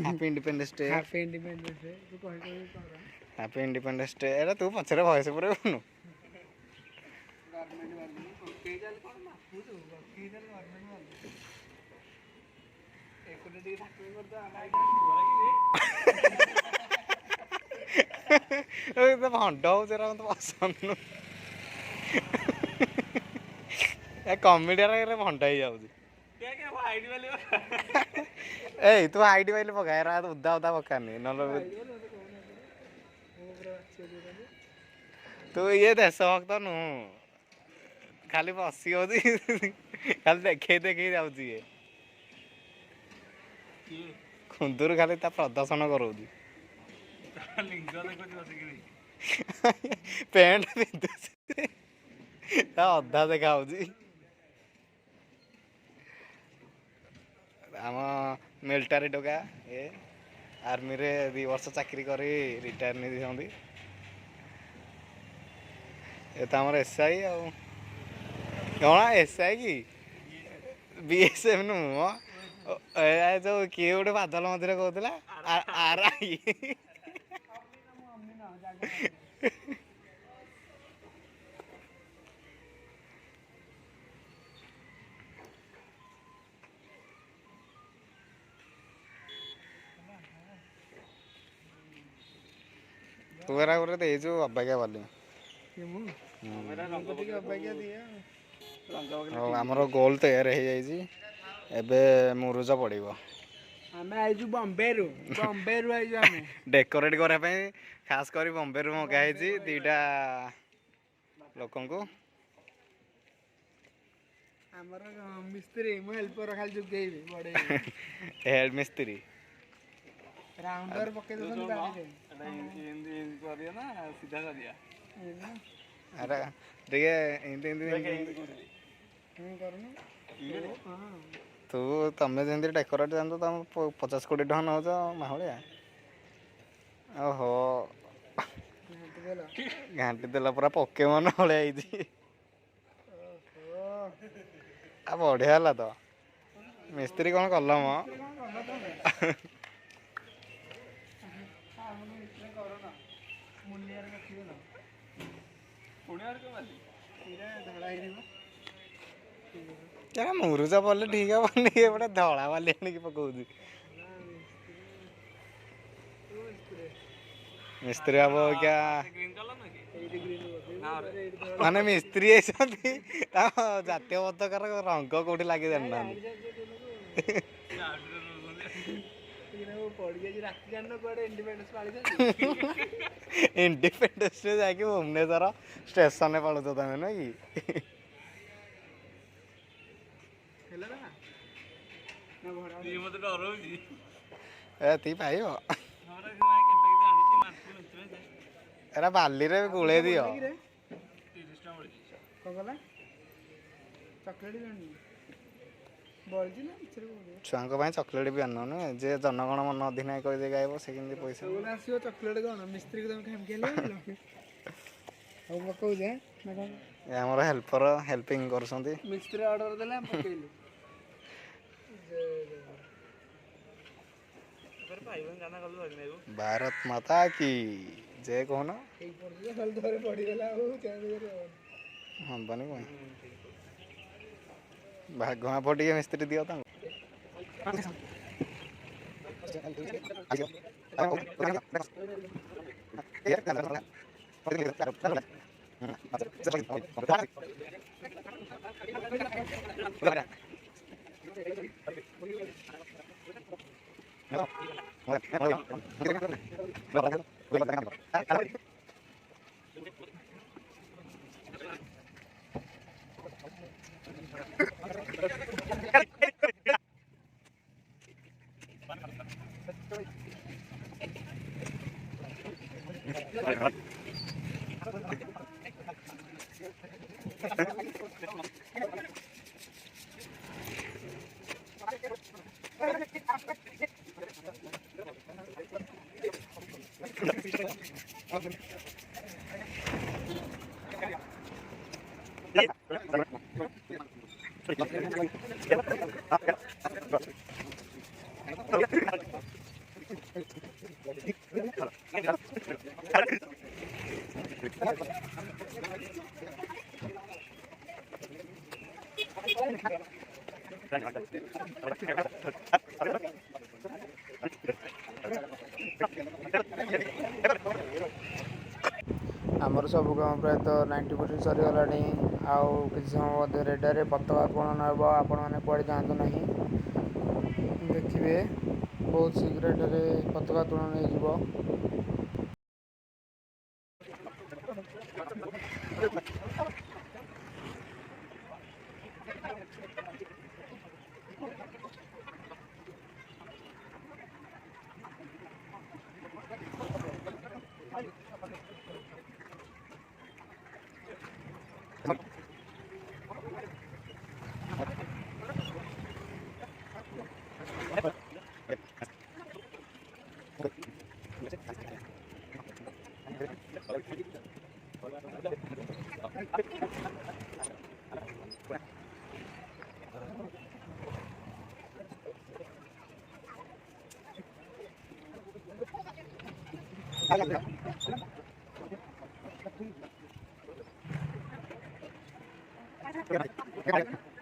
Happy independence day happy independence day तू कह कर हैप्पी इंडिपेंडेंस डे एरा तू पछरे भॉइस पुरे बनु गवर्नमेंट वाले के चल कोन माफू तो के चल गवर्नमेंट वाले एक डी ठाकुर कर दो हमारी ओए तो भंडा हो जरा मत पसंद नु ए कॉमेडी रे भंडा ही जाऊ क्या क्या वो आईडी वाले ए तू आईडी वाले पकाए रा उदा उदा पकानी न तू ये देश भक्त नु खाली बसी होती खाली देखे देखे जाऊँगी ये खुंदूर खाली ता प्रदर्शन करोगी पैंट पिंधुची अधा देखा आम मिलिटारी टोका ये आर्मी रे 2 वर्ष चाकरी करी रिटायर नहीं दिखती ये तो आमर एसआई आ कौन एसआई कि बीएसएफ नुह जो किए गोटे बादल मध्य कहला आरआई तुरा गोटे देचु अबाग्या वाली आमर गोल तैयार हो जाए मुरुज पड़ो आमे आइजु बॉम्बे रु आइजु आमे डेकोरेट करने खास कर बॉम्बे रु मगाई दीटा लोकन को हमर मिस्त्री मो हेल्पर खाली जुगेइबे बडे हेड मिस्त्री राउंडर पके दसन गाड़ी रे इन करिया ना सीधा करिया अरे देखिए इंदी तू तमें जमी डेकोरेट जानते तुम 50 कोटी टका नौ माहलिया ओहो घाटी देला पूरा पोकेमन भाई आ बढ़िया है तो मिस्त्री कौन कल म क्या मुरुजा पड़े ठीक है बने धड़ा वाली आनिक पकाऊँ मिस्त्री अब क्या माने मिस्त्री जातीय पताकार रंग कौटी लगे जाना इंडिपेंडेंस डे जाकि भुवनेश्वर स्टेशन पड़ुच तुम नुह कि एति पाइब एरा बाली रे गुले दियो छुआ चॉकलेट भी आन जे जनगण मन अधिनायक गायब से पैसा चॉकलेट कौन मिस्त्री आमर हेल्पर हेल्पिंग कर मिस्त्री ऑर्डर देला हम पकेलु भारत माता की जय कहना हमानी कौन भाग पटे मिस्त्री दियो ଆମର ସବୁ କାମ ପ୍ରାୟତଃ 90% ସରିଗଲାଣି। ଆଉ କିଛି ସମୟ ମଧ୍ୟ ରେଡାରେ ପତାକା ଉତ୍ତୋଳନ ହେବ। ଆପଣମାନେ କୁଆଡ଼େ ଯାଆନ୍ତୁ ନାହିଁ, ଦେଖିବେ ବହୁତ ଶୀଘ୍ର ଏଠାରେ ପତାକା ଉତ୍ତୋଳନ ହେଇଯିବ। Good night.